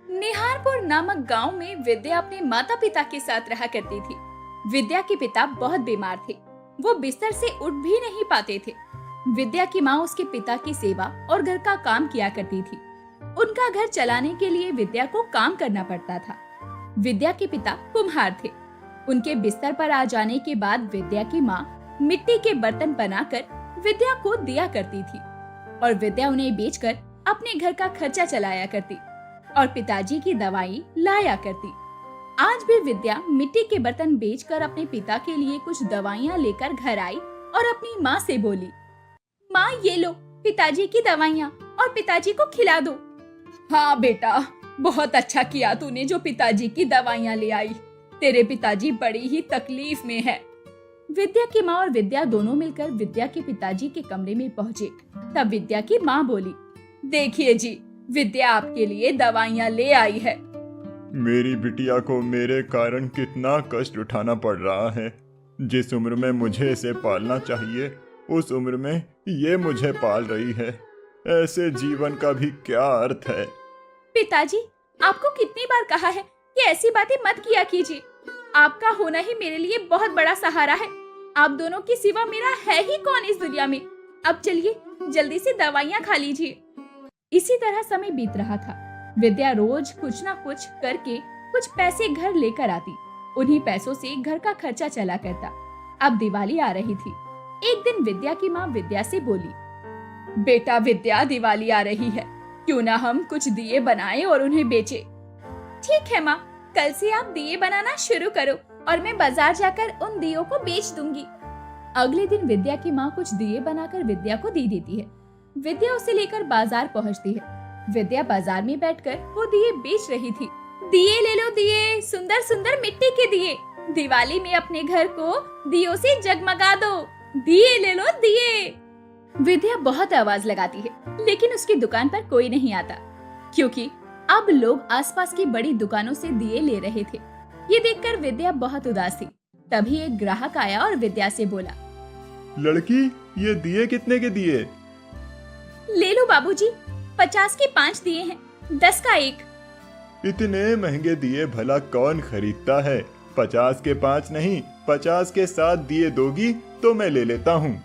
निहारपुर नामक गांव में विद्या अपने माता पिता के साथ रहा करती थी। विद्या के पिता बहुत बीमार थे। वो बिस्तर से उठ भी नहीं पाते थे। विद्या की माँ उसके पिता की सेवा और घर का काम किया करती थी। उनका घर चलाने के लिए विद्या को काम करना पड़ता था। विद्या के पिता कुम्हार थे। उनके बिस्तर पर आ जाने के बाद विद्या की माँ मिट्टी के बर्तन बनाकर विद्या को दिया करती थी और विद्या उन्हें बेचकर अपने घर का खर्चा चलाया करती और पिताजी की दवाई लाया करती। आज भी विद्या मिट्टी के बर्तन बेचकर अपने पिता के लिए कुछ दवाइयाँ लेकर घर आई और अपनी माँ से बोली, माँ ये लो पिताजी की दवाइयाँ और पिताजी को खिला दो। हाँ बेटा, बहुत अच्छा किया तूने जो पिताजी की दवाइयाँ ले आई। तेरे पिताजी बड़ी ही तकलीफ में है। विद्या की माँ और विद्या दोनों मिलकर विद्या के पिताजी के कमरे में पहुँचे। तब विद्या की माँ बोली, देखिए जी, विद्या आपके लिए दवाइयाँ ले आई है। मेरी बिटिया को मेरे कारण कितना कष्ट उठाना पड़ रहा है। जिस उम्र में मुझे इसे पालना चाहिए उस उम्र में ये मुझे पाल रही है। ऐसे जीवन का भी क्या अर्थ है। पिताजी, आपको कितनी बार कहा है कि ऐसी बातें मत किया कीजिए। आपका होना ही मेरे लिए बहुत बड़ा सहारा है। आप दोनों की सिवा मेरा है ही कौन इस दुनिया में। अब चलिए जल्दी से दवाइयाँ खा लीजिए। इसी तरह समय बीत रहा था। विद्या रोज कुछ ना कुछ करके कुछ पैसे घर लेकर आती। उन्हीं पैसों से घर का खर्चा चला करता। अब दिवाली आ रही थी। एक दिन विद्या की माँ विद्या से बोली, बेटा विद्या, दिवाली आ रही है, क्यों ना हम कुछ दिए बनाएं और उन्हें बेचें। ठीक है माँ, कल से आप दिए बनाना शुरू करो और मैं बाजार जाकर उन दियों को बेच दूंगी। अगले दिन विद्या की माँ कुछ दिए बनाकर विद्या को दे देती है। विद्या उसे लेकर बाजार पहुँचती है। विद्या बाजार में बैठकर वो दिए बेच रही थी। दिए ले लो दिए, सुंदर सुंदर मिट्टी के दिए। दिवाली में अपने घर को दियों से जगमगा दो। दिए ले लो दिए। विद्या बहुत आवाज लगाती है, लेकिन उसकी दुकान पर कोई नहीं आता, क्योंकि अब लोग आसपास की बड़ी दुकानों से दिए ले रहे थे। ये देखकर विद्या बहुत उदास थी। तभी एक ग्राहक आया और विद्या से बोला, लड़की, ये दिए कितने के दिए? ले लो बाबूजी, 50 के 5 दिए हैं, 10 का 1। इतने महंगे दिए भला कौन खरीदता है? 50 के 5 नहीं, 50 के 7 दिए दोगी तो मैं ले लेता हूँ।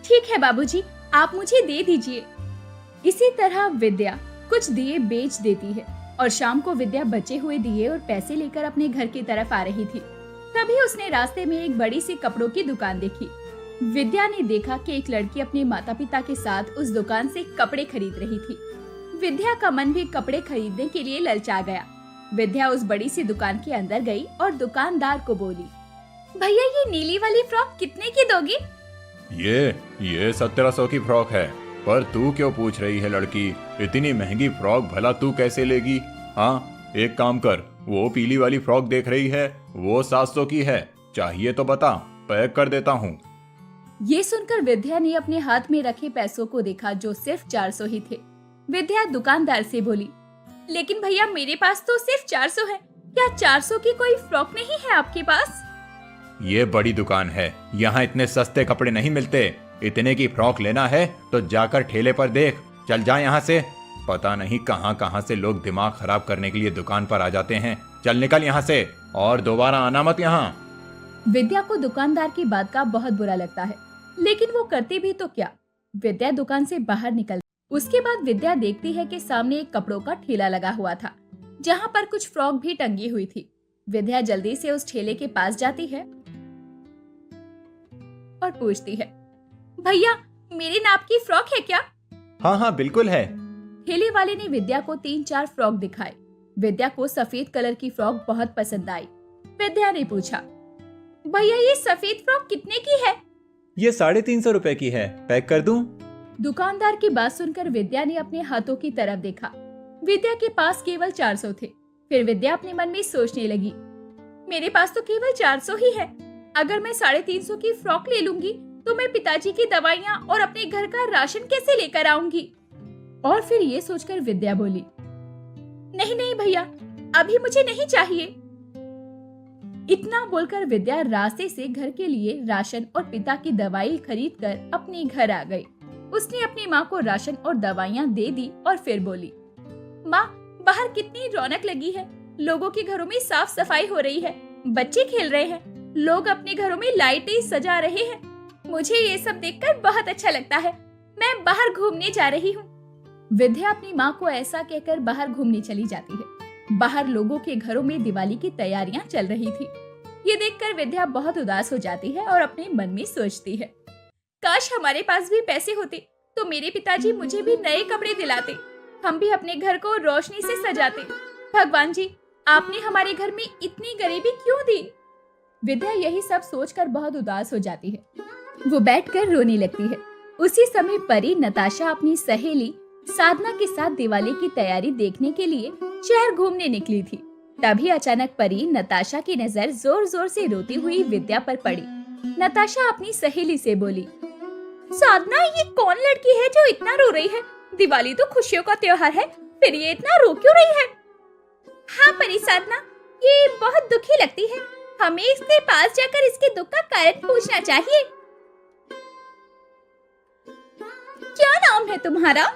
ठीक है बाबूजी, आप मुझे दे दीजिए। इसी तरह विद्या कुछ दिए बेच देती है और शाम को विद्या बचे हुए दिए और पैसे लेकर अपने घर की तरफ आ रही थी। तभी उसने रास्ते में एक बड़ी सी कपड़ों की दुकान देखी। विद्या ने देखा कि एक लड़की अपने माता पिता के साथ उस दुकान से कपड़े खरीद रही थी। विद्या का मन भी कपड़े खरीदने के लिए ललचा गया। विद्या उस बड़ी सी दुकान के अंदर गई और दुकानदार को बोली, भैया ये नीली वाली फ्रॉक कितने की दोगी? ये 1700 की फ्रॉक है। पर तू क्यों पूछ रही है लड़की? इतनी महंगी फ्रॉक भला तू कैसे लेगी? हाँ, एक काम कर, वो पीली वाली फ्रॉक देख रही है, वो 700 की है। चाहिए तो बता, पैक कर देता हूँ। ये सुनकर विद्या ने अपने हाथ में रखे पैसों को देखा जो सिर्फ 400 ही थे। विद्या दुकानदार से बोली, लेकिन भैया मेरे पास तो सिर्फ 400 है। क्या 400 की कोई फ्रॉक नहीं है आपके पास? ये बड़ी दुकान है, यहाँ इतने सस्ते कपड़े नहीं मिलते। इतने की फ्रॉक लेना है तो जाकर ठेले पर देख। चल जा यहाँ से। पता नहीं कहाँ कहाँ से लोग दिमाग खराब करने के लिए दुकान पर आ जाते हैं। चल निकल यहाँ से और दोबारा आना मत यहाँ। विद्या को दुकानदार की बात का बहुत बुरा लगता है, लेकिन वो करती भी तो क्या। विद्या दुकान से बाहर निकल। उसके बाद विद्या देखती है कि सामने एक कपड़ों का ठेला लगा हुआ था, जहाँ पर कुछ फ्रॉक भी टंगी हुई थी। विद्या जल्दी से उस ठेले के पास जाती है और पूछती है, भैया मेरे नाप की फ्रॉक है क्या? हाँ हाँ बिल्कुल है। ठेले वाले ने विद्या को 3-4 फ्रॉक दिखाए। विद्या को सफेद कलर की फ्रॉक बहुत पसंद आई। विद्या ने पूछा, भैया ये सफेद फ्रॉक कितने की है? ये 350 रुपए की है, पैक कर दूं? दुकानदार की बात सुनकर विद्या ने अपने हाथों की तरफ देखा। विद्या के पास केवल 400 थे। फिर विद्या अपने मन में सोचने लगी, मेरे पास तो केवल 400 ही है। अगर मैं 350 की फ्रॉक ले लूंगी तो मैं पिताजी की दवाइयाँ और अपने घर का राशन कैसे लेकर आऊंगी? और फिर ये सोचकर विद्या बोली, नहीं नहीं भैया, अभी मुझे नहीं चाहिए। इतना बोलकर विद्या रास्ते से घर के लिए राशन और पिता की दवाई खरीद कर अपने घर आ गई। उसने अपनी माँ को राशन और दवाइयाँ दे दी और फिर बोली, माँ बाहर कितनी रौनक लगी है। लोगों के घरों में साफ सफाई हो रही है, बच्चे खेल रहे हैं, लोग अपने घरों में लाइटें सजा रहे हैं। मुझे ये सब देखकर बहुत अच्छा लगता है। मैं बाहर घूमने जा रही हूँ। विद्या अपनी माँ को ऐसा कहकर बाहर घूमने चली जाती है। बाहर लोगों के घरों में दिवाली की तैयारियां चल रही थी। ये देखकर विद्या बहुत उदास हो जाती है और अपने मन में सोचती है, काश हमारे पास भी पैसे होते तो मेरे पिताजी मुझे भी नए कपड़े दिलाते, हम भी अपने घर को रोशनी से सजाते। भगवान जी, आपने हमारे घर में इतनी गरीबी क्यों दी? विद्या यही सब सोचकर बहुत उदास हो जाती है। वो बैठकर रोने लगती है। उसी समय परी नताशा अपनी सहेली साधना के साथ दिवाली की तैयारी देखने के लिए शहर घूमने निकली थी। तभी अचानक परी नताशा की नजर जोर जोर से रोती हुई विद्या पर पड़ी। नताशा अपनी सहेली से बोली, साधना, ये कौन लड़की है जो इतना रो रही है? दिवाली तो खुशियों का त्योहार है, फिर ये इतना रो क्यों रही है? हाँ परी साधना, ये बहुत दुखी लगती है। हमें इसके पास जाकर इसके दुख का कारण पूछना चाहिए। क्या नाम है तुम्हारा?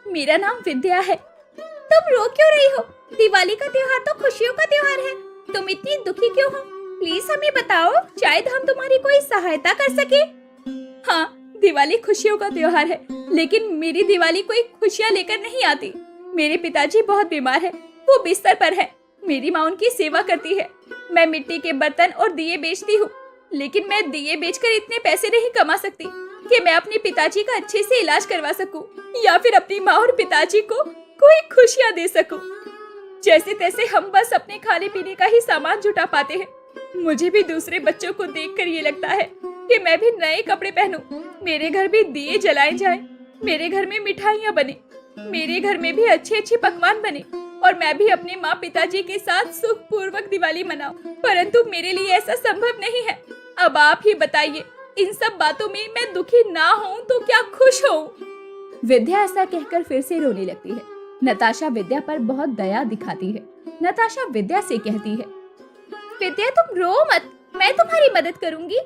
मेरा नाम विद्या है। तुम रो क्यों रही हो? दिवाली का त्योहार तो खुशियों का त्योहार है। तुम इतनी दुखी क्यों हो? प्लीज हमें बताओ, शायद हम तुम्हारी कोई सहायता कर सके। हाँ, दिवाली खुशियों का त्योहार है, लेकिन मेरी दिवाली कोई खुशियाँ लेकर नहीं आती। मेरे पिताजी बहुत बीमार है, वो बिस्तर पर है। मेरी माँ उनकी सेवा करती है। मैं मिट्टी के बर्तन और दिए बेचती हूँ, लेकिन मैं दिए बेचकर इतने पैसे नहीं कमा सकती कि मैं अपने पिताजी का अच्छे से इलाज करवा सकूं या फिर अपनी माँ और पिताजी को कोई खुशियाँ दे सकूं। जैसे तैसे हम बस अपने खाने पीने का ही सामान जुटा पाते हैं। मुझे भी दूसरे बच्चों को देखकर ये लगता है कि मैं भी नए कपड़े पहनूं, मेरे घर भी दिए जलाए जाएं, मेरे घर में मिठाइयाँ बने, मेरे घर में भी अच्छे अच्छे पकवान बने और मैं भी अपने माँ पिताजी के साथ सुख पूर्वक दिवाली मनाऊं। परंतु मेरे लिए ऐसा संभव नहीं है। अब आप ही बताइए, इन सब बातों में मैं दुखी ना हूँ तो क्या खुश हूँ? विद्या ऐसा कहकर फिर से रोने लगती है। नताशा विद्या पर बहुत दया दिखाती है। नताशा विद्या से कहती है, विद्या तुम रो मत, मैं तुम्हारी मदद करूंगी।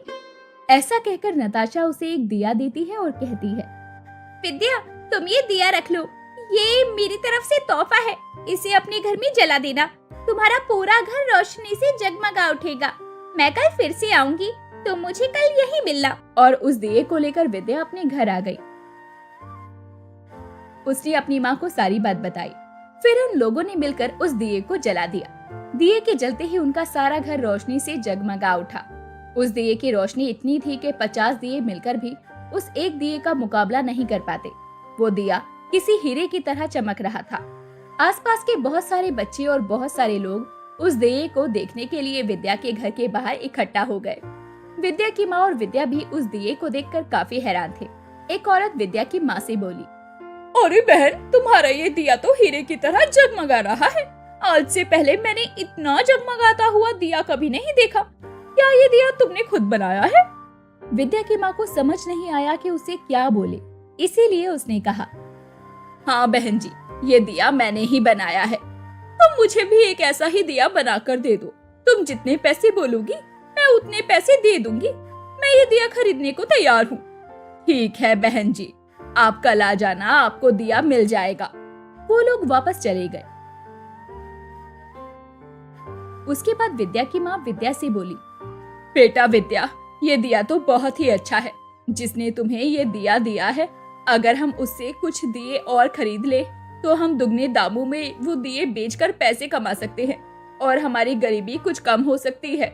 ऐसा कहकर नताशा उसे एक दिया देती है और कहती है, विद्या तुम ये दिया रख लो, ये मेरी तरफ से तोहफा है, इसे अपने घर में जला देना। तुम्हारा पूरा घर रोशनी से जगमगा उठेगा। मैं कल फिर से आऊंगी, तो मुझे कल यही मिलना। और उस दिए को लेकर विद्या अपने घर आ गई। उसने अपनी माँ को सारी बात बताई। फिर उन लोगों ने मिलकर उस दिए को जला दिया। दिए के जलते ही उनका सारा घर रोशनी से जगमगा उठा। उस दिए की रोशनी इतनी थी कि 50 दिए मिलकर भी उस एक दिए का मुकाबला नहीं कर पाते। वो दिया किसी हीरे की तरह चमक रहा था। आसपास के बहुत सारे बच्चे और बहुत सारे लोग उस दिए को देखने के लिए विद्या के घर के बाहर इकट्ठा हो गए। विद्या की माँ और विद्या भी उस दिए को देखकर काफी हैरान थे। एक औरत विद्या की माँ से बोली, अरे बहन, तुम्हारा ये दिया तो हीरे की तरह जगमगा रहा है। आज से पहले मैंने इतना जगमगाता हुआ दिया कभी नहीं देखा। क्या ये दिया तुमने खुद बनाया है? विद्या की माँ को समझ नहीं आया कि उसे क्या बोले, इसीलिए उसने कहा, हाँ बहन जी, ये दिया मैंने ही बनाया है। तुम मुझे भी एक ऐसा ही दिया बनाकर दे दो। तुम जितने पैसे बोलोगी मैं उतने पैसे दे दूंगी। मैं ये दिया खरीदने को तैयार हूँ। ठीक है बहन जी, आप कल आ जाना, आपको दिया मिल जाएगा। वो लोग वापस चले गए। उसके बाद विद्या की माँ विद्या से बोली, बेटा विद्या, ये दिया तो बहुत ही अच्छा है। जिसने तुम्हें ये दिया दिया है, अगर हम उससे कुछ दिए और खरीद ले तो हम दुगने दामों में वो दिए बेचकर पैसे कमा सकते हैं और हमारी गरीबी कुछ कम हो सकती है।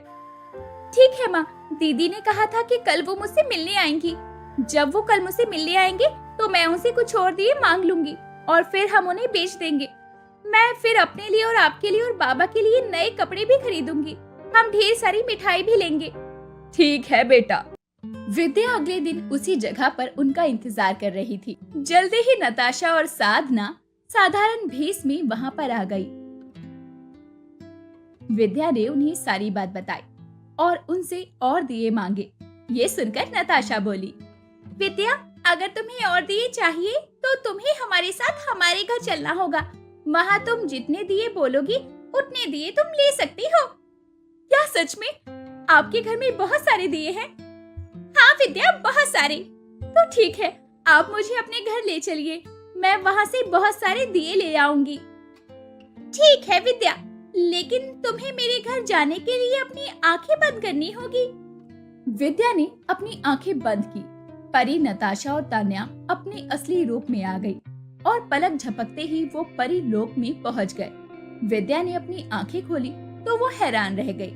ठीक है माँ, दीदी ने कहा था कि कल वो मुझसे मिलने आएंगी। जब वो कल मुझसे मिलने आएंगे तो मैं उनसे कुछ और दिए मांग लूंगी और फिर हम उन्हें बेच देंगे। मैं फिर अपने लिए और आपके लिए और बाबा के लिए नए कपड़े भी खरीदूंगी। हम ढेर सारी मिठाई भी लेंगे। ठीक है बेटा। विद्या अगले दिन उसी जगह पर उनका इंतजार कर रही थी। जल्दी ही नताशा और साधना साधारण भेष में वहाँ पर आ गई। विद्या ने उन्हें सारी बात बताई और उनसे और दिए मांगे। ये सुनकर नताशा बोली, विद्या, अगर तुम्हें और दिए चाहिए तो तुम्हें हमारे साथ हमारे घर चलना होगा। वहाँ तुम जितने दिए बोलोगी उतने दिए तुम ले सकती हो। क्या सच में? आपके घर में बहुत सारे दिए हैं? हाँ विद्या, बहुत सारे। तो ठीक है, आप मुझे अपने घर ले चलिए, मैं वहाँ से बहुत सारे दिए ले आऊंगी। ठीक है विद्या, लेकिन तुम्हें मेरे घर जाने के लिए अपनी आंखें बंद करनी होगी। विद्या ने अपनी आंखें बंद की। परी नताशा और तान्या अपने असली रूप में आ गई और पलक झपकते ही वो परी लोक में पहुंच गए। विद्या ने अपनी आंखें खोली तो वो हैरान रह गई,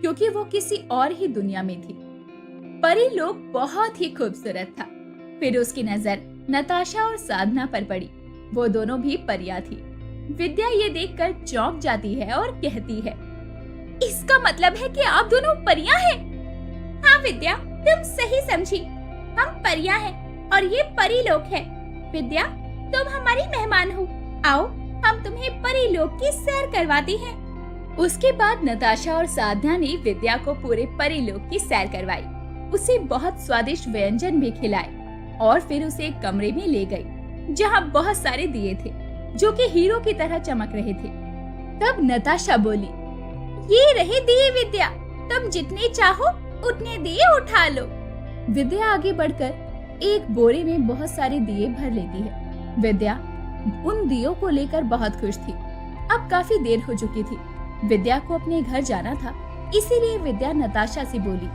क्योंकि वो किसी और ही दुनिया में थी। परी लोक बहुत ही खूबसूरत था। फिर उसकी नजर नताशा और साधना पर पड़ी। वो दोनों भी परियां थी। विद्या ये देखकर चौंक जाती है और कहती है, इसका मतलब है कि आप दोनों परियां हैं? हाँ विद्या, तुम सही समझी। हम परियां हैं और ये परी लोक है। विद्या, तुम हमारी मेहमान हो। आओ, हम तुम्हें परी लोक की सैर करवाती हैं। उसके बाद नताशा और साधना ने विद्या को पूरे परी लोक की सैर करवाई। उसे बहुत स्वादिष्ट व्यंजन भी खिलाए और फिर उसे एक कमरे में ले गई, जहाँ बहुत सारे दिए थे जो कि हीरो की तरह चमक रहे थे। तब नताशा बोली, ये रहे दिए विद्या, तुम जितने चाहो उतने दिए उठा लो। विद्या आगे बढ़कर एक बोरे में बहुत सारे दिए भर लेती है। विद्या उन दियों को लेकर बहुत खुश थी। अब काफी देर हो चुकी थी। विद्या को अपने घर जाना था, इसीलिए विद्या नताशा से बोली,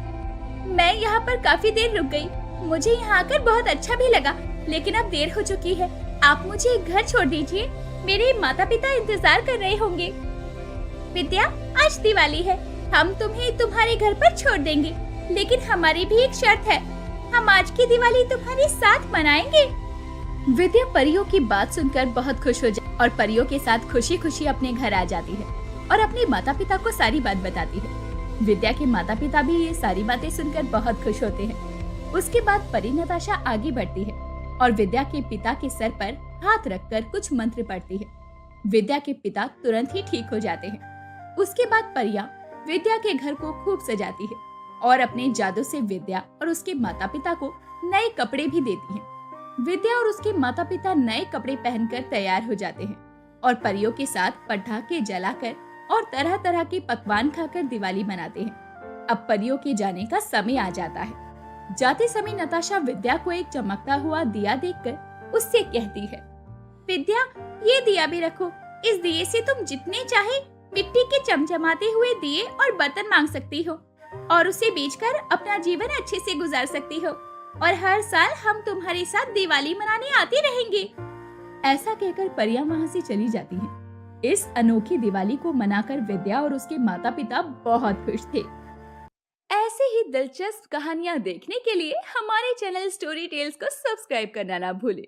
मैं यहाँ पर काफी देर रुक गई। मुझे यहाँ आकर बहुत अच्छा भी लगा, लेकिन अब देर हो चुकी है। आप मुझे घर छोड़ दीजिए, मेरे माता पिता इंतजार कर रहे होंगे। विद्या, आज दिवाली है, हम तुम्हें तुम्हारे घर पर छोड़ देंगे, लेकिन हमारी भी एक शर्त है, हम आज की दिवाली तुम्हारे साथ मनाएंगे। विद्या परियों की बात सुनकर बहुत खुश हो जाती और परियों के साथ खुशी खुशी अपने घर आ जाती है और अपने माता पिता को सारी बात बताती है। विद्या के माता पिता भी ये सारी बातें सुनकर बहुत खुश होते हैं। उसके बाद परी नताशा आगे बढ़ती है और विद्या के पिता के सर पर हाथ रखकर कुछ मंत्र पढ़ती है। विद्या के पिता तुरंत ही ठीक हो जाते हैं। उसके बाद परियां विद्या के घर को खूब सजाती है और अपने जादू से विद्या और उसके माता पिता को नए कपड़े भी देती हैं। विद्या और उसके माता पिता नए कपड़े पहनकर तैयार हो जाते हैं और परियों के साथ पटाखे जलाकर और तरह तरह के पकवान खाकर दिवाली मनाते हैं। अब परियों के जाने का समय आ जाता है। जाते समय नताशा विद्या को एक चमकता हुआ दिया देखकर उससे कहती है, विद्या, ये दिया भी रखो। इस दिए से तुम जितने चाहे मिट्टी के चमचमाते हुए दिए और बर्तन मांग सकती हो और उसे बेचकर अपना जीवन अच्छे से गुजार सकती हो और हर साल हम तुम्हारे साथ दिवाली मनाने आते रहेंगे। ऐसा कहकर परियां वहाँ से चली जाती हैं। इस अनोखी दिवाली को मनाकर विद्या और उसके माता पिता बहुत खुश थे। ऐसे ही दिलचस्प कहानियाँ देखने के लिए हमारे चैनल स्टोरी टेल्स को सब्सक्राइब करना ना भूलें।